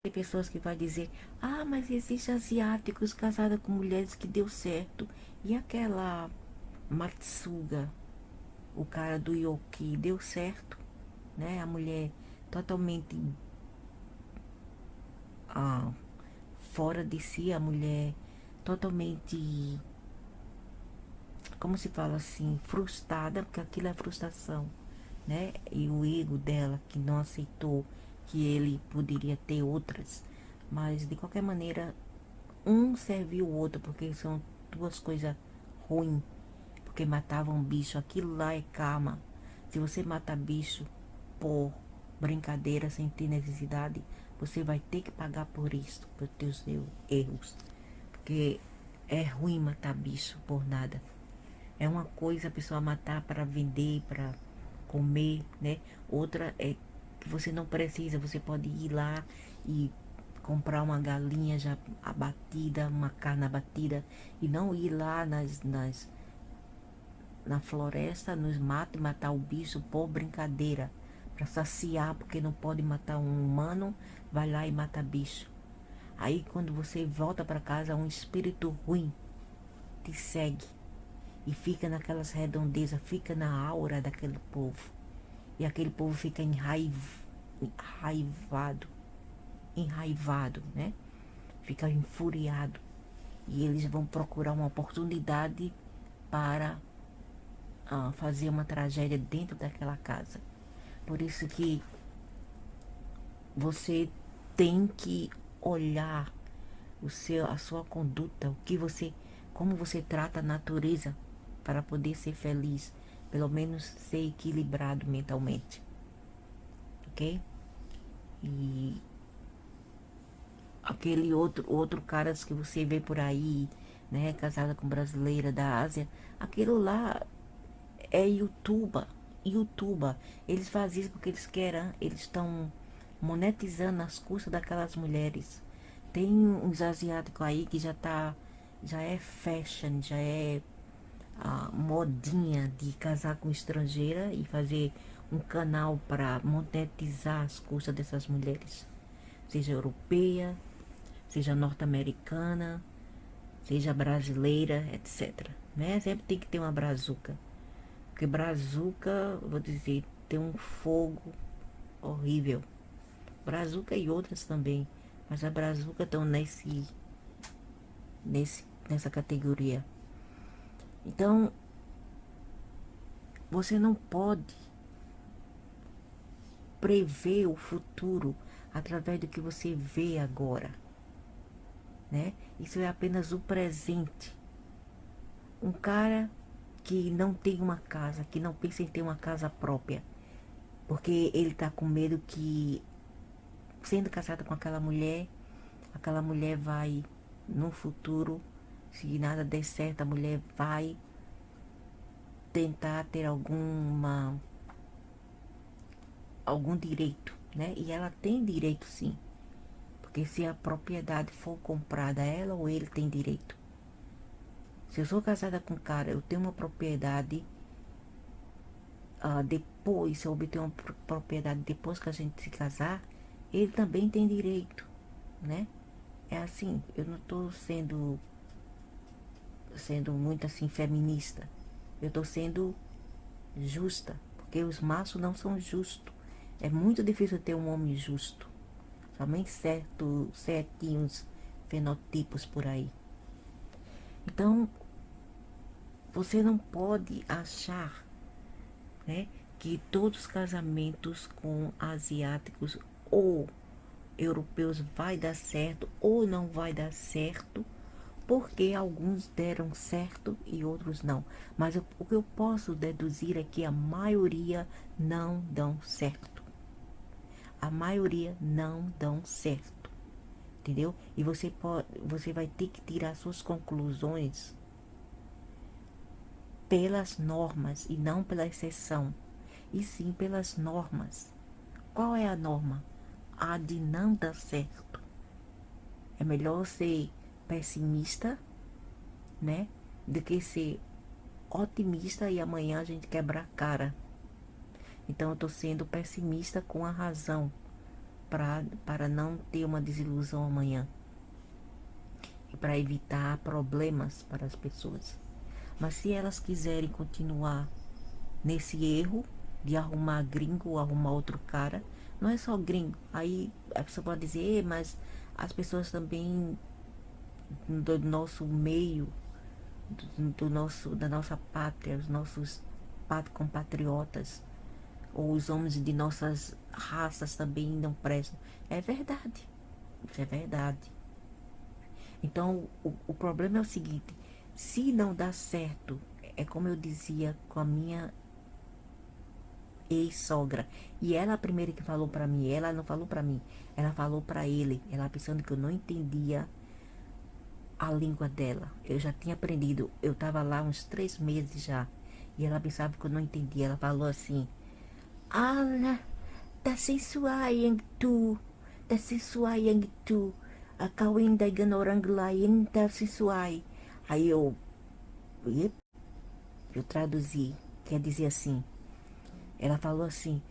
Tem pessoas que vai dizer, ah, mas existem asiáticos casados com mulheres que deu certo. E aquela Matsuga, o cara do Yoki, deu certo, né? A mulher totalmente ah, fora de si, a mulher totalmente, como se fala assim, frustrada, porque aquilo é frustração, né? E o ego dela que não aceitou que ele poderia ter outras, mas de qualquer maneira um serviu o outro, porque são duas coisas ruins, porque matavam um bicho, aquilo lá é karma. Se você mata bicho por brincadeira, sem ter necessidade, você vai ter que pagar por isso, por teus erros, porque é ruim matar bicho por nada. É uma coisa a pessoa matar para vender, para comer, né? Outra é que você não precisa, você pode ir lá e comprar uma galinha já abatida, uma carne abatida, e não ir lá na floresta, nos matos, e matar o bicho por brincadeira, para saciar, porque não pode matar um humano, vai lá e mata bicho. Aí quando você volta para casa, um espírito ruim te segue e fica naquelas redondezas, fica na aura daquele povo. E aquele povo fica enraivado, né? Fica enfuriado. E eles vão procurar uma oportunidade para fazer uma tragédia dentro daquela casa. Por isso que você tem que olhar a sua conduta, o que você, como você trata a natureza para poder ser feliz, pelo menos ser equilibrado mentalmente, ok? E aquele outro cara que você vê por aí, né, casada com brasileira da Ásia, aquilo lá é youtuba. Eles fazem isso porque eles querem, eles estão monetizando as custas daquelas mulheres. Tem uns asiáticos aí que já é fashion, já é a modinha de casar com estrangeira e fazer um canal para monetizar as custas dessas mulheres, seja europeia, seja norte-americana, seja brasileira, etc. Né? Sempre tem que ter uma brazuca. Porque brazuca, vou dizer, tem um fogo horrível. Brazuca e outras também. Mas a brazuca estão nessa categoria. Então, você não pode prever o futuro através do que você vê agora, né? Isso é apenas o presente. Um cara que não tem uma casa, que não pensa em ter uma casa própria, porque ele tá com medo que, sendo casado com aquela mulher vai, no futuro, se nada der certo, a mulher vai tentar ter algum direito, né? E ela tem direito sim, porque se a propriedade for comprada, ela ou ele tem direito. Se eu sou casada com um cara, eu tenho uma propriedade, depois, se eu obter uma propriedade depois que a gente se casar, ele também tem direito, né? É assim, eu não estou sendo muito assim feminista. Eu estou sendo justa, porque os machos não são justos. É muito difícil ter um homem justo. Somente certinhos fenotipos por aí. Então, você não pode achar, né, que todos os casamentos com asiáticos ou europeus vai dar certo ou não vai dar certo, porque alguns deram certo e outros não. Mas o que eu posso deduzir é que a maioria não dão certo. A maioria não dão certo, entendeu? E você vai ter que tirar suas conclusões pelas normas e não pela exceção, e sim pelas normas. Qual é a norma? A de não dar certo. É melhor ser pessimista, né, do que ser otimista e amanhã a gente quebrar a cara. Então eu tô sendo pessimista com a razão, para não ter uma desilusão amanhã. E para evitar problemas para as pessoas. Mas se elas quiserem continuar nesse erro de arrumar gringo ou arrumar outro cara, não é só gringo. Aí a pessoa pode dizer, mas as pessoas também do nosso meio, da nossa pátria, os nossos compatriotas, ou os homens de nossas raças também não prestam. É verdade, isso é verdade. Então o problema é o seguinte: se não dá certo, é como eu dizia com a minha ex-sogra, e ela a primeira que falou para mim, ela não falou para mim, ela falou para ele, ela pensando que eu não entendia a língua dela. Eu já tinha aprendido, eu estava lá uns 3 meses já, e ela pensava que eu não entendia. Ela falou assim: Ala, tá sensuai tu, tá sensuai tu, a kawin da ignorang lain tá sensuai. Aí eu traduzi, quer dizer assim, ela falou assim,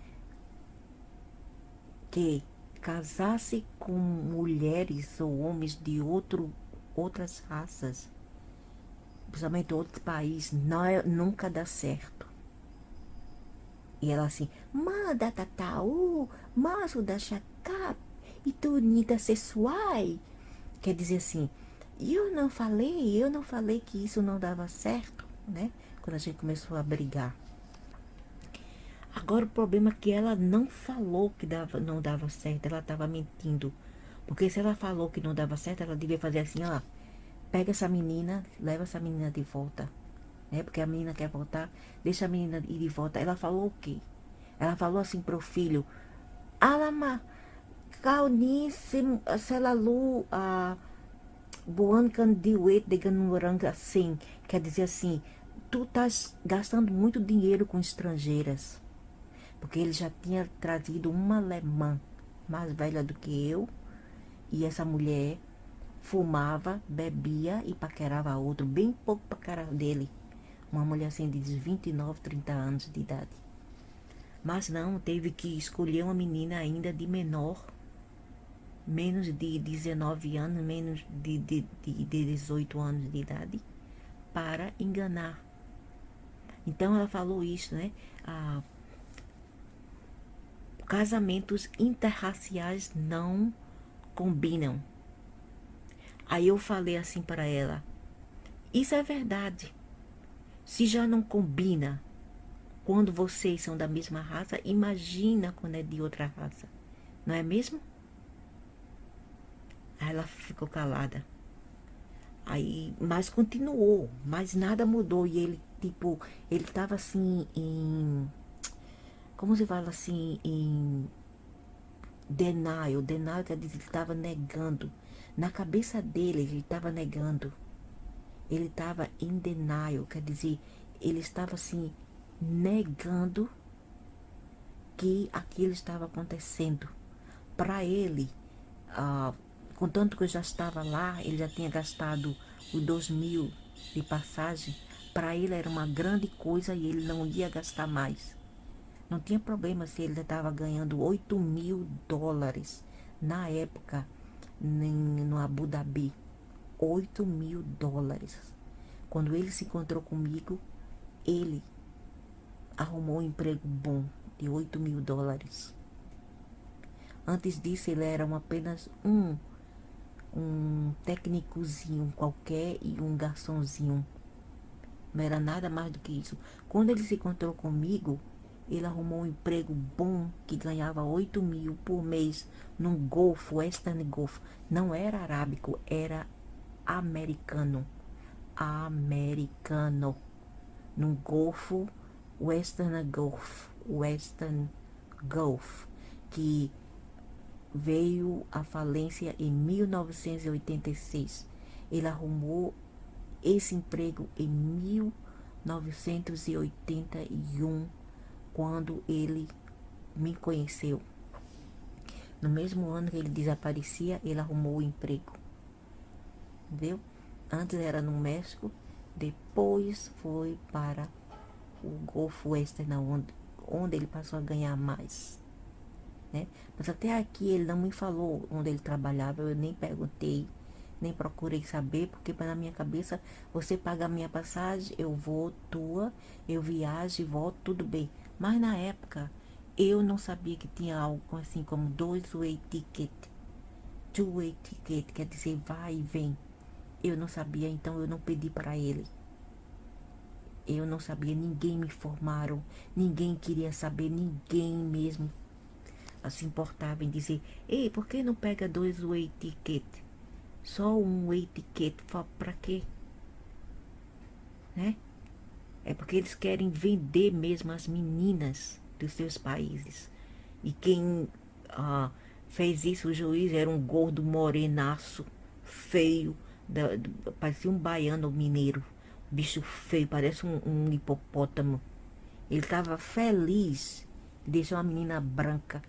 que casasse com mulheres ou homens de outras raças, principalmente outro país, nunca dá certo. E ela assim, manda tatau, mas o da chacap, e tu nida sexuai. Quer dizer assim, eu não falei que isso não dava certo, né? Quando a gente começou a brigar. Agora o problema é que ela não falou que não dava certo, ela estava mentindo. Porque se ela falou que não dava certo, ela devia fazer assim, ó, pega essa menina, leva essa menina de volta. Né? Porque a menina quer voltar, deixa a menina ir de volta. Ela falou o quê? Ela falou assim pro filho, Alama, kaunice, selalu, buan candiuet de ganuranga assim. Quer dizer assim, tu estás gastando muito dinheiro com estrangeiras. Porque ele já tinha trazido uma alemã mais velha do que eu. E essa mulher fumava, bebia e paquerava outro, bem pouco pra cara dele. Uma mulher assim de 29, 30 anos de idade. Mas não, teve que escolher uma menina ainda de menor, menos de 19 anos, menos de 18 anos de idade, para enganar. Então ela falou isso, né? Casamentos interraciais não combinam. Aí eu falei assim para ela, isso é verdade. Se já não combina quando vocês são da mesma raça, imagina quando é de outra raça. Não é mesmo? Aí ela ficou calada. Aí, mas continuou, mas nada mudou. E ele, tipo, ele tava assim como se fala assim, em denial. Denial quer dizer que ele estava negando. Na cabeça dele, ele estava negando. Ele estava em denial, quer dizer, ele estava assim, negando que aquilo estava acontecendo. Para ele, contanto que eu já estava lá, ele já tinha gastado os 2.000 de passagem, para ele era uma grande coisa e ele não ia gastar mais. Não tinha problema se ele estava ganhando $8.000 na época no Abu Dhabi. $8.000. Quando ele se encontrou comigo, ele arrumou um emprego bom de $8.000. Antes disso, ele era apenas um técnicozinho qualquer e um garçomzinho. Não era nada mais do que isso. Quando ele se encontrou comigo, ele arrumou um emprego bom que ganhava 8.000 por mês num Golfo, Western Gulf. Não era arábico, era americano. Num Golfo, Western Gulf, que veio à falência em 1986. Ele arrumou esse emprego em 1981, quando ele me conheceu. No mesmo ano que ele desaparecia, ele arrumou o emprego. Entendeu? Antes era no México, depois foi para o Golfo Western, onde ele passou a ganhar mais. né? Mas até aqui ele não me falou onde ele trabalhava, eu nem perguntei, nem procurei saber, porque na minha cabeça, você paga a minha passagem, eu vou, tua, eu viajo e volto, tudo bem. Mas na época, eu não sabia que tinha algo assim como dois-way ticket, two-way ticket, quer dizer, vai e vem. Eu não sabia, então eu não pedi para ele. Eu não sabia, ninguém me informaram, ninguém queria saber, ninguém mesmo se importava em dizer, ei, por que não pega dois way ticket? Só um way ticket, pra quê? Né? É porque eles querem vender mesmo as meninas dos seus países. E quem fez isso, o juiz, era um gordo morenaço, feio, parecia um baiano mineiro. Bicho feio, parece um hipopótamo. Ele estava feliz de deixar uma menina branca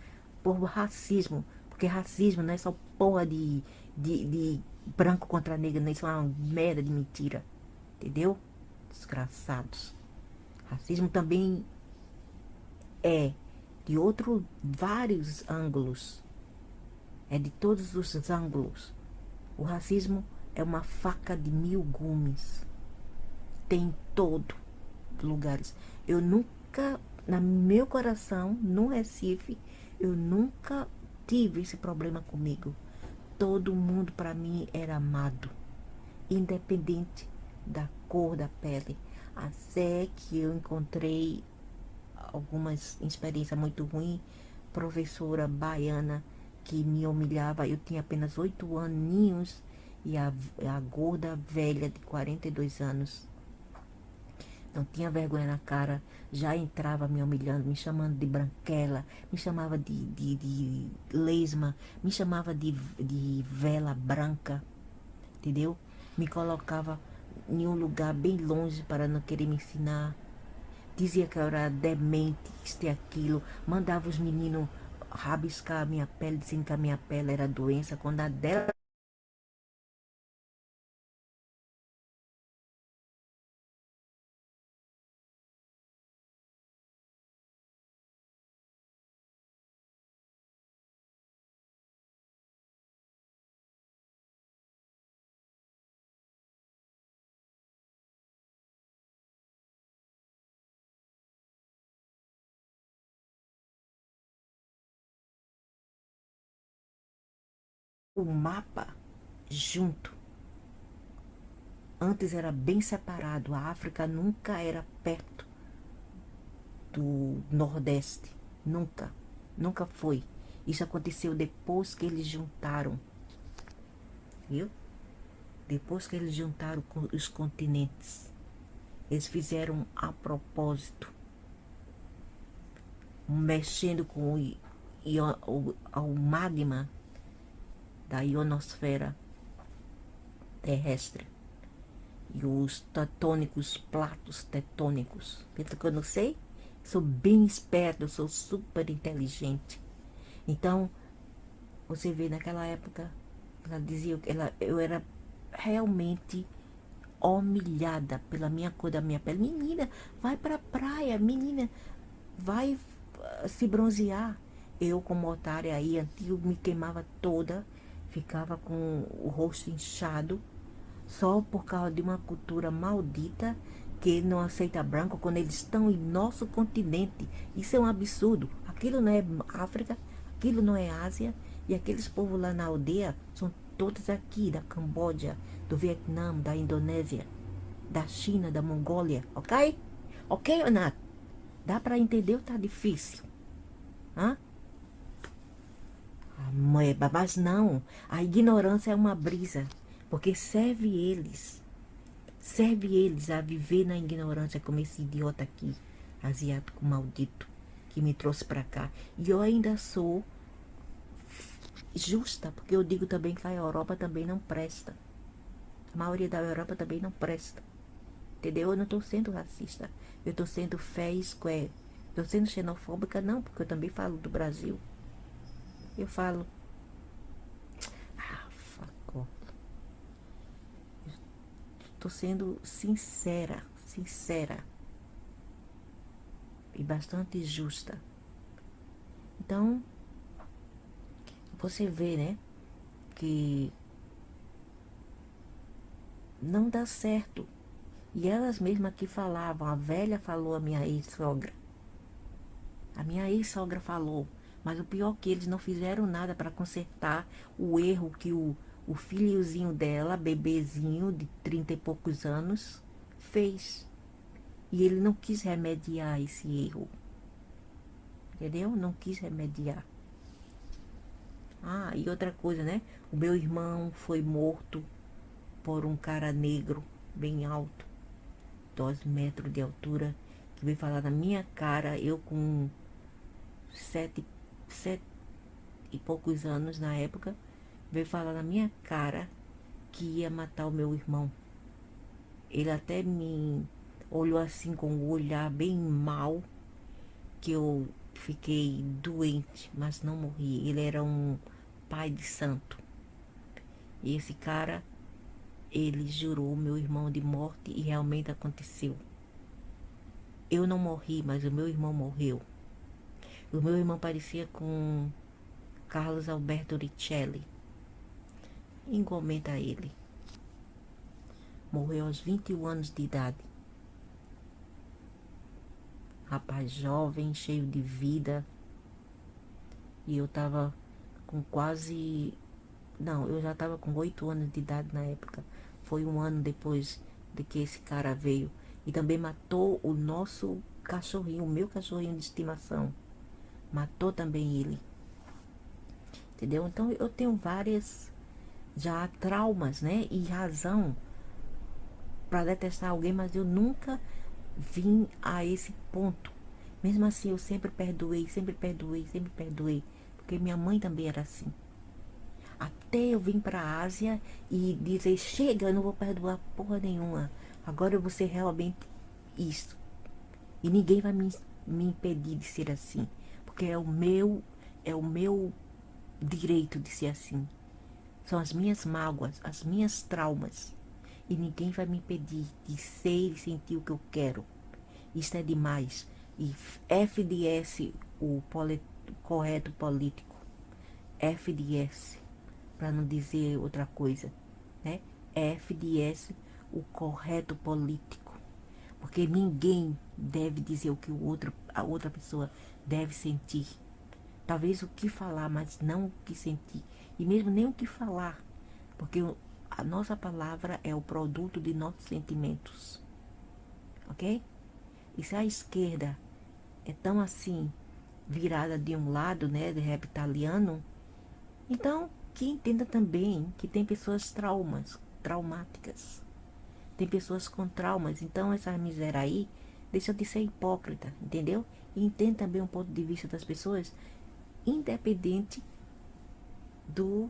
por racismo. Porque racismo não é só porra de branco contra negro, não, isso é uma merda de mentira. Entendeu? Desgraçados. Racismo também é de outros vários ângulos. É de todos os ângulos. O racismo é uma faca de mil gumes. Tem em todo lugares. Eu nunca, no meu coração, no Recife, eu nunca tive esse problema comigo. Todo mundo para mim era amado, independente da cor da pele. Até que eu encontrei algumas experiências muito ruins, professora baiana que me humilhava. Eu tinha apenas 8 aninhos e a gorda velha de 42 anos não tinha vergonha na cara, já entrava me humilhando, me chamando de branquela, me chamava de lesma, me chamava de vela branca, entendeu? Me colocava em um lugar bem longe para não querer me ensinar. Dizia que eu era demente, isto e aquilo, mandava os meninos rabiscar a minha pele, dizendo que a minha pele era doença, quando a dela o mapa junto. Antes era bem separado, a África nunca era perto do Nordeste. Nunca. Nunca foi. Isso aconteceu depois que eles juntaram. Viu? Depois que eles juntaram os continentes. Eles fizeram a propósito. Mexendo com o magma da ionosfera terrestre. E os tetônicos, platos tetônicos. Pensa que eu não sei? Sou bem esperto, eu sou super inteligente. Então, você vê naquela época, ela dizia que eu era realmente humilhada pela minha cor da minha pele. Menina, vai pra praia, menina, vai se bronzear. Eu, como otária aí, antigo, me queimava toda, ficava com o rosto inchado, só por causa de uma cultura maldita que não aceita branco quando eles estão em nosso continente. Isso é um absurdo. Aquilo não é África, aquilo não é Ásia, e aqueles povos lá na aldeia são todos aqui, da Camboja, do Vietnã, da Indonésia, da China, da Mongólia, ok? Ok, Ana? Dá para entender ou tá difícil? Hã? Mas não, a ignorância é uma brisa, porque serve eles a viver na ignorância como esse idiota aqui, asiático maldito, que me trouxe para cá. E eu ainda sou justa, porque eu digo também que a Europa também não presta. A maioria da Europa também não presta. Entendeu? Eu não estou sendo racista. Eu estou sendo fair square. Estou sendo xenofóbica, não, porque eu também falo do Brasil. Eu falo. Ah, fuck. Estou sendo sincera, sincera e bastante justa. Então, você vê, né, que não dá certo. E elas mesmas que falavam, a velha falou, a minha ex-sogra. A minha ex-sogra falou, mas o pior é que eles não fizeram nada para consertar o erro que o filhozinho dela, bebezinho de 30 e poucos anos, fez. E ele não quis remediar esse erro. Entendeu? Não quis remediar. Ah, e outra coisa, né? O meu irmão foi morto por um cara negro, bem alto, 2 metros de altura, que veio falar na minha cara, eu com sete e poucos anos na época, veio falar na minha cara que ia matar o meu irmão. Ele até me olhou assim com o olhar bem mal, que eu fiquei doente, mas não morri. Ele era um pai de santo. E esse cara, ele jurou meu irmão de morte e realmente aconteceu. Eu não morri, mas o meu irmão morreu. O meu irmão parecia com Carlos Alberto Richelli, igualmente a ele. Morreu aos 21 anos de idade. Rapaz jovem, cheio de vida. E eu tava com quase... Não, eu já tava com 8 anos de idade na época. Foi um ano depois de que esse cara veio. E também matou o nosso cachorrinho, o meu cachorrinho de estimação. Matou também ele. Entendeu? Então eu tenho várias já traumas, né? E razão para detestar alguém, mas eu nunca vim a esse ponto. Mesmo assim, eu sempre perdoei, sempre perdoei, sempre perdoei. Porque minha mãe também era assim. Até eu vim para a Ásia e dizer, chega, eu não vou perdoar porra nenhuma. Agora eu vou ser realmente isso. E ninguém vai me impedir de ser assim. Porque é o meu direito de ser assim. São as minhas mágoas, as minhas traumas. E ninguém vai me impedir de ser e sentir o que eu quero. Isso é demais. E FDS, o correto político. FDS, para não dizer outra coisa, né? FDS, o correto político. Porque ninguém deve dizer o que a outra pessoa deve sentir. Talvez o que falar, mas não o que sentir. E mesmo nem o que falar. Porque a nossa palavra é o produto de nossos sentimentos. Ok? E se a esquerda é tão assim, virada de um lado, né, de reptiliano, então que entenda também que tem pessoas traumáticas. Tem pessoas com traumas. Então essa miséria aí deixa de ser hipócrita, entendeu? E entende também um ponto de vista das pessoas, independente do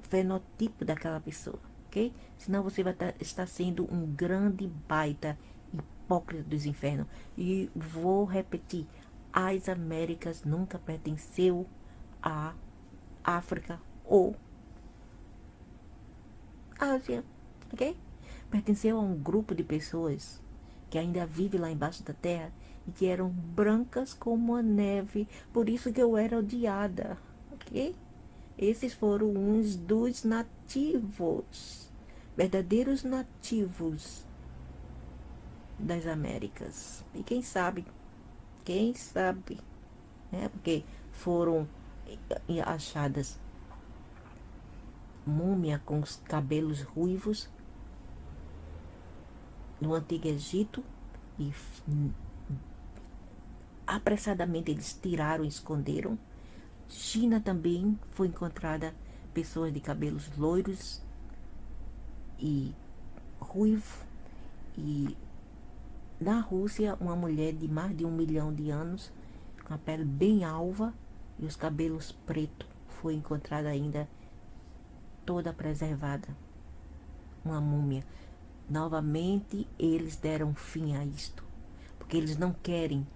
fenotipo daquela pessoa, ok? Senão você vai estar sendo um grande baita hipócrita dos infernos. E vou repetir, as Américas nunca pertenceu à África ou Ásia, ok? Pertenceu a um grupo de pessoas que ainda vive lá embaixo da terra e que eram brancas como a neve, por isso que eu era odiada, ok? Esses foram uns dos nativos, verdadeiros nativos das Américas. E quem sabe, né? Porque foram achadas múmia com os cabelos ruivos no Antigo Egito e apressadamente eles tiraram e esconderam. China também foi encontrada pessoas de cabelos loiros e ruivo. E na Rússia, uma mulher de mais de 1 milhão de anos, com a pele bem alva e os cabelos pretos, foi encontrada ainda toda preservada. Uma múmia. Novamente, eles deram fim a isto, porque eles não querem,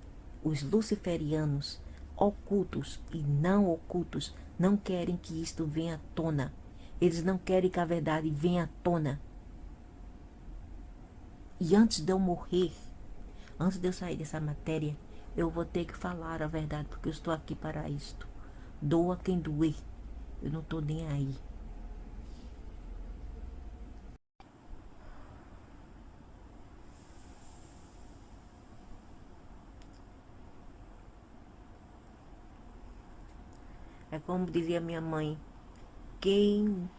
os luciferianos, ocultos e não ocultos, não querem que isto venha à tona. Eles não querem que a verdade venha à tona. E antes de eu morrer, antes de eu sair dessa matéria, eu vou ter que falar a verdade, porque eu estou aqui para isto. Doa quem doer. Eu não tô nem aí. É como dizia minha mãe, quem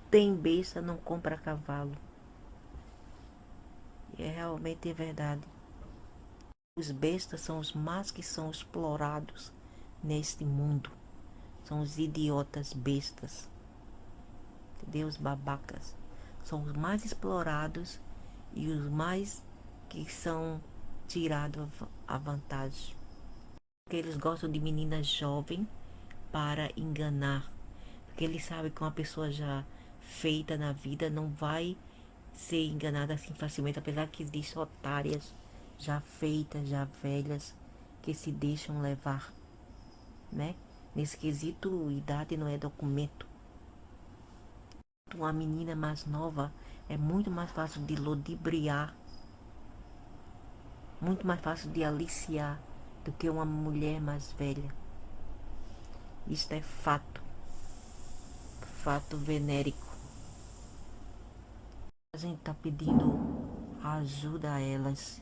tem besta não compra cavalo. E é realmente verdade. Os bestas são os mais que são explorados neste mundo. São os idiotas bestas. Entendeu? Os babacas. São os mais explorados e os mais que são tirados a vantagem. Porque eles gostam de meninas jovens para enganar. Porque eles sabem que uma pessoa já feita na vida não vai ser enganada assim facilmente, apesar que existem otárias já feitas, já velhas, que se deixam levar, né? Nesse quesito, idade não é documento. Uma menina mais nova é muito mais fácil de ludibriar, muito mais fácil de aliciar do que uma mulher mais velha. Isto é fato, fato venérico. A gente tá pedindo ajuda a elas,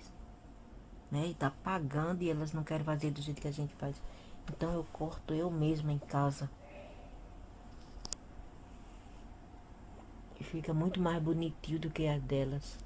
né? E tá pagando e elas não querem fazer do jeito que a gente faz. Então eu corto eu mesma em casa. E fica muito mais bonitinho do que a delas.